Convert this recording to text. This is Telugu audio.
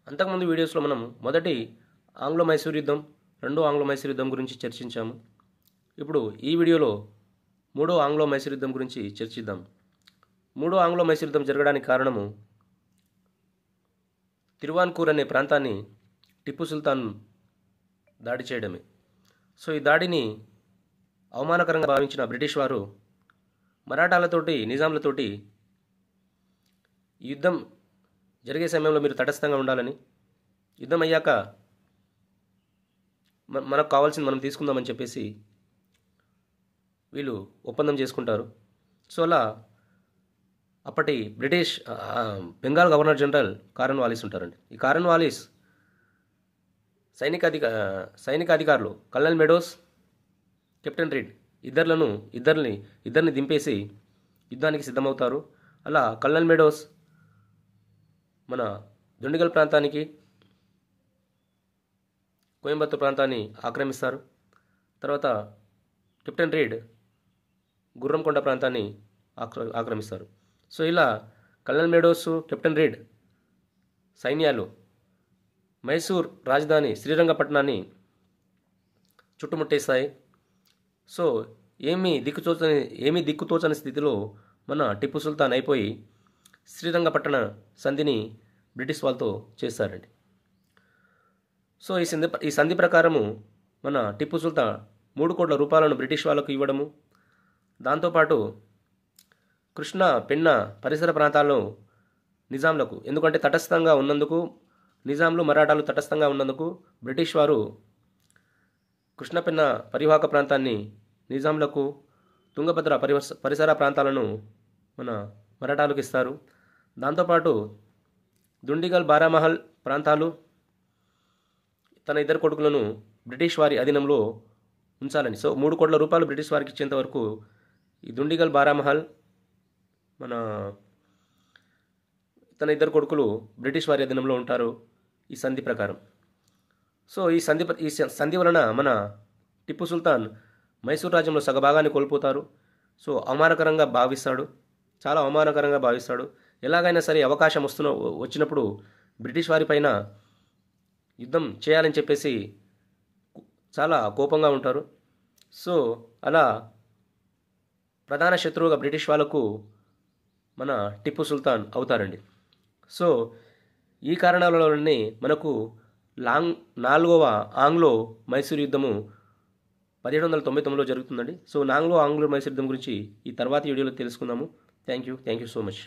అంతకుముందు వీడియోస్లో మనం మొదటి ఆంగ్లో మైసూర్ యుద్ధం, రెండో ఆంగ్లో మైసూర్ యుద్ధం గురించి చర్చించాము. ఇప్పుడు ఈ వీడియోలో మూడో ఆంగ్లో మైసూర్ యుద్ధం గురించి చర్చిద్దాం. మూడో ఆంగ్లో మైసూర్ యుద్ధం జరగడానికి కారణము తిరువాన్కూర్ అనే ప్రాంతాన్ని టిప్పు సుల్తాన్ దాడి చేయడమే. సో ఈ దాడిని అవమానకరంగా భావించిన బ్రిటిష్ వారు మరాఠాలతోటి, నిజాంలతోటి ఈ యుద్ధం జరిగే సమయంలో మీరు తటస్థంగా ఉండాలని, యుద్ధం అయ్యాక మనకు కావాల్సింది మనం తీసుకుందామని చెప్పేసి వీళ్ళు ఒప్పందం చేసుకుంటారు. సో అలా అప్పటి British Bengal governor general Cornwallis ఉంటారండి. ఈ కారన్ వాలిస్ సైనిక అధికారులు కల్నల్ మెడోస్, కెప్టెన్ రీడ్ ఇద్దరిని దింపేసి యుద్ధానికి సిద్ధమవుతారు. అలా కల్నల్ మెడోస్ మన దుండిగల్ ప్రాంతానికి, కోయంబత్తూర్ ప్రాంతాన్ని ఆక్రమిస్తారు. తర్వాత కెప్టెన్ రీడ్ గుర్రంకొండ ప్రాంతాన్ని ఆక్రమిస్తారు. సో ఇలా కల్నల్ మెడోస్, కెప్టెన్ రీడ్ సైన్యాలు మైసూర్ రాజధాని శ్రీరంగపట్నాన్ని చుట్టుముట్టేస్తాయి. సో ఏమీ దిక్కుతోచని స్థితిలో మన టిప్పు సుల్తాన్ అయిపోయి శ్రీరంగపట్టణ సంధిని బ్రిటిష్ వాళ్ళతో చేస్తారండి. సో ఈ సంధి ప్రకారము మన టిప్పు సుల్తాన్ 3 కోట్ల రూపాయలను బ్రిటిష్ వాళ్ళకు ఇవ్వడము, దాంతోపాటు కృష్ణ, పెన్నా పరిసర ప్రాంతాల్లో నిజాంలకు, ఎందుకంటే తటస్థంగా ఉన్నందుకు, నిజాంలు మరాఠాలు తటస్థంగా ఉన్నందుకు బ్రిటిష్ వారు కృష్ణ, పెన్నా పరివాహక ప్రాంతాన్ని నిజాంలకు, తుంగభద్ర పరిసర ప్రాంతాలను మన మరాఠాలకు ఇస్తారు. దాంతోపాటు దుండిగల్, బారామహల్ ప్రాంతాలు తన 2 కొడుకులను బ్రిటిష్ వారి అధీనంలో ఉంచాలని. సో 3 కోట్ల రూపాయలు బ్రిటిష్ వారికి ఇచ్చేంత వరకు ఈ దుండిగల్, బారామహల్ మన తన 2 కొడుకులు బ్రిటిష్ వారి అధీనంలో ఉంటారు ఈ సంధి ప్రకారం. సో ఈ సంధి వలన మన టిప్పు సుల్తాన్ మైసూర్ రాజ్యంలో సగభాగాన్ని కోల్పోతారు. సో చాలా అవమానకరంగా భావిస్తాడు. ఎలాగైనా సరే అవకాశం వచ్చినప్పుడు బ్రిటిష్ వారిపైన యుద్ధం చేయాలని చెప్పేసి చాలా కోపంగా ఉంటారు. సో అలా ప్రధాన శత్రువుగా బ్రిటిష్ వాళ్ళకు మన టిప్పు సుల్తాన్ అవుతారండి. సో ఈ కారణాలలోనే మనకు 4వ ఆంగ్లో మైసూర్ యుద్ధము 1799లో జరుగుతుందండి. సో ఆంగ్లో మైసూర్ యుద్ధం గురించి ఈ తర్వాతి వీడియోలో తెలుసుకుందాము. Thank you so much.